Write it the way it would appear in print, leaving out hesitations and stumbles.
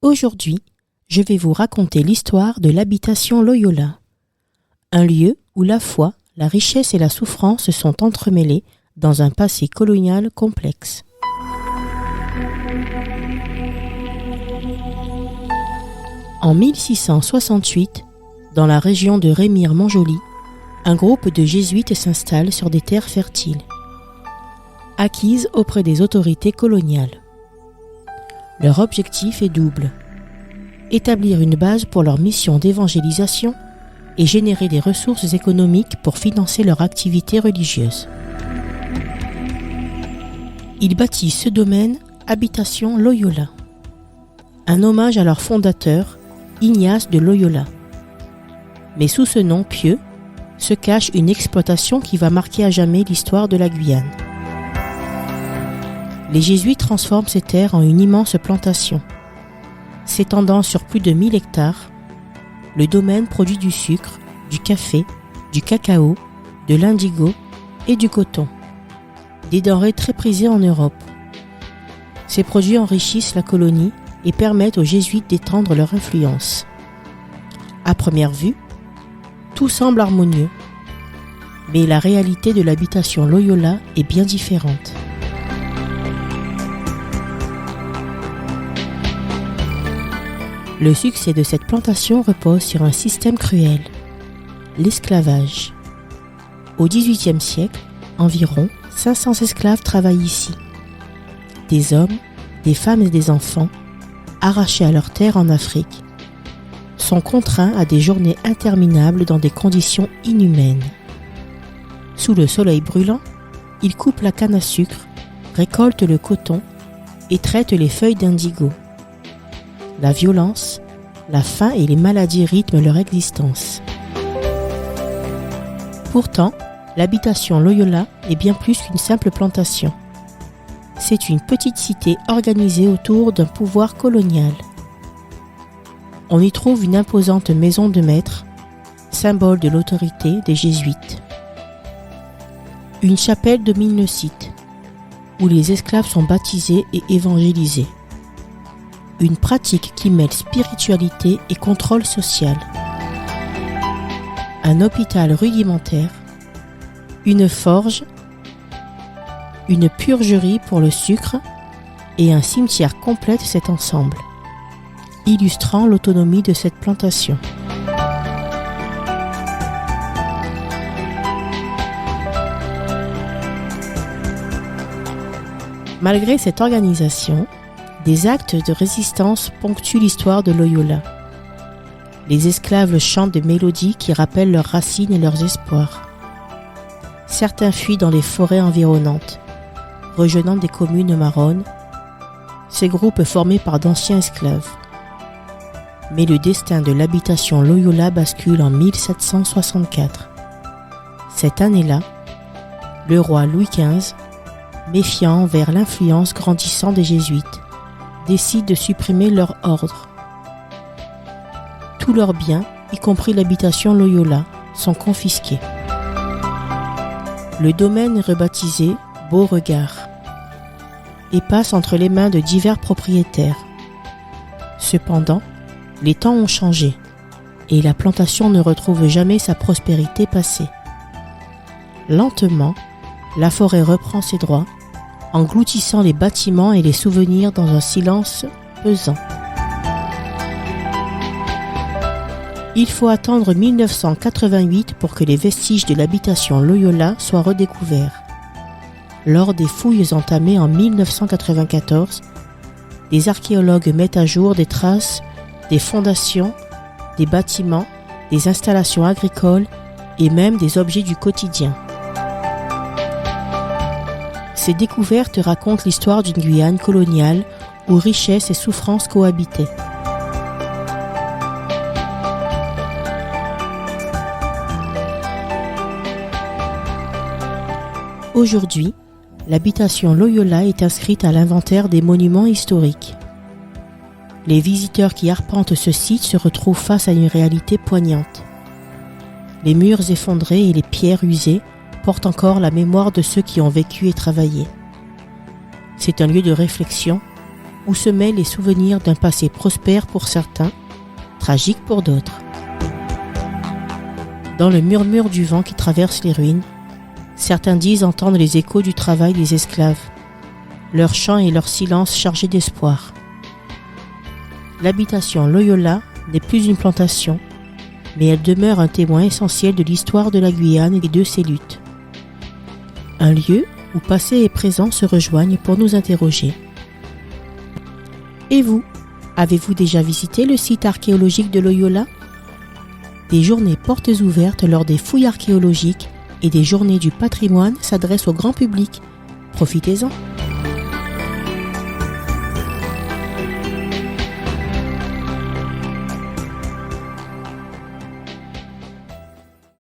Aujourd'hui, je vais vous raconter l'histoire de l'habitation Loyola, un lieu où la foi, la richesse et la souffrance sont entremêlées dans un passé colonial complexe. En 1668, dans la région de Remire-Montjoly, un groupe de jésuites s'installe sur des terres fertiles, acquises auprès des autorités coloniales. Leur objectif est double: établir une base pour leur mission d'évangélisation et générer des ressources économiques pour financer leur activité religieuse. Ils bâtissent ce domaine Habitation Loyola, un hommage à leur fondateur, Ignace de Loyola. Mais sous ce nom pieux se cache une exploitation qui va marquer à jamais l'histoire de la Guyane. Les jésuites transforment ces terres en une immense plantation. S'étendant sur plus de 1000 hectares, le domaine produit du sucre, du café, du cacao, de l'indigo et du coton, des denrées très prisées en Europe. Ces produits enrichissent la colonie et permettent aux jésuites d'étendre leur influence. À première vue, tout semble harmonieux, mais la réalité de l'habitation Loyola est bien différente. Le succès de cette plantation repose sur un système cruel, l'esclavage. Au XVIIIe siècle, environ 500 esclaves travaillent ici. Des hommes, des femmes et des enfants, arrachés à leurs terres en Afrique, sont contraints à des journées interminables dans des conditions inhumaines. Sous le soleil brûlant, ils coupent la canne à sucre, récoltent le coton et traitent les feuilles d'indigo. La violence, la faim et les maladies rythment leur existence. Pourtant, l'habitation Loyola est bien plus qu'une simple plantation. C'est une petite cité organisée autour d'un pouvoir colonial. On y trouve une imposante maison de maître, symbole de l'autorité des jésuites. Une chapelle domine le site, où les esclaves sont baptisés et évangélisés. Une pratique qui mêle spiritualité et contrôle social. Un hôpital rudimentaire, une forge, une purgerie pour le sucre et un cimetière complètent cet ensemble, illustrant l'autonomie de cette plantation. Malgré cette organisation, des actes de résistance ponctuent l'histoire de Loyola. Les esclaves chantent des mélodies qui rappellent leurs racines et leurs espoirs. Certains fuient dans les forêts environnantes, rejoignant des communes marronnes, ces groupes formés par d'anciens esclaves. Mais le destin de l'habitation Loyola bascule en 1764. Cette année-là, le roi Louis XV, méfiant envers l'influence grandissante des jésuites, décide de supprimer leur ordre. Tous leurs biens, y compris l'habitation Loyola, sont confisqués. Le domaine est rebaptisé Beauregard et passe entre les mains de divers propriétaires. Cependant, les temps ont changé et la plantation ne retrouve jamais sa prospérité passée. Lentement, la forêt reprend ses droits, engloutissant les bâtiments et les souvenirs dans un silence pesant. Il faut attendre 1988 pour que les vestiges de l'habitation Loyola soient redécouverts. Lors des fouilles entamées en 1994, les archéologues mettent à jour des traces des fondations, des bâtiments, des installations agricoles et même des objets du quotidien. Ces découvertes racontent l'histoire d'une Guyane coloniale où richesse et souffrance cohabitaient. Aujourd'hui, l'habitation Loyola est inscrite à l'inventaire des monuments historiques. Les visiteurs qui arpentent ce site se retrouvent face à une réalité poignante. Les murs effondrés et les pierres usées portent encore la mémoire de ceux qui ont vécu et travaillé. C'est un lieu de réflexion où se mêlent les souvenirs d'un passé prospère pour certains, tragique pour d'autres. Dans le murmure du vent qui traverse les ruines, certains disent entendre les échos du travail des esclaves, leurs chants et leur silence chargés d'espoir. L'habitation Loyola n'est plus une plantation, mais elle demeure un témoin essentiel de l'histoire de la Guyane et de ses luttes. Un lieu où passé et présent se rejoignent pour nous interroger. Et vous, avez-vous déjà visité le site archéologique de Loyola ? Des journées portes ouvertes lors des fouilles archéologiques et des journées du patrimoine s'adressent au grand public. Profitez-en!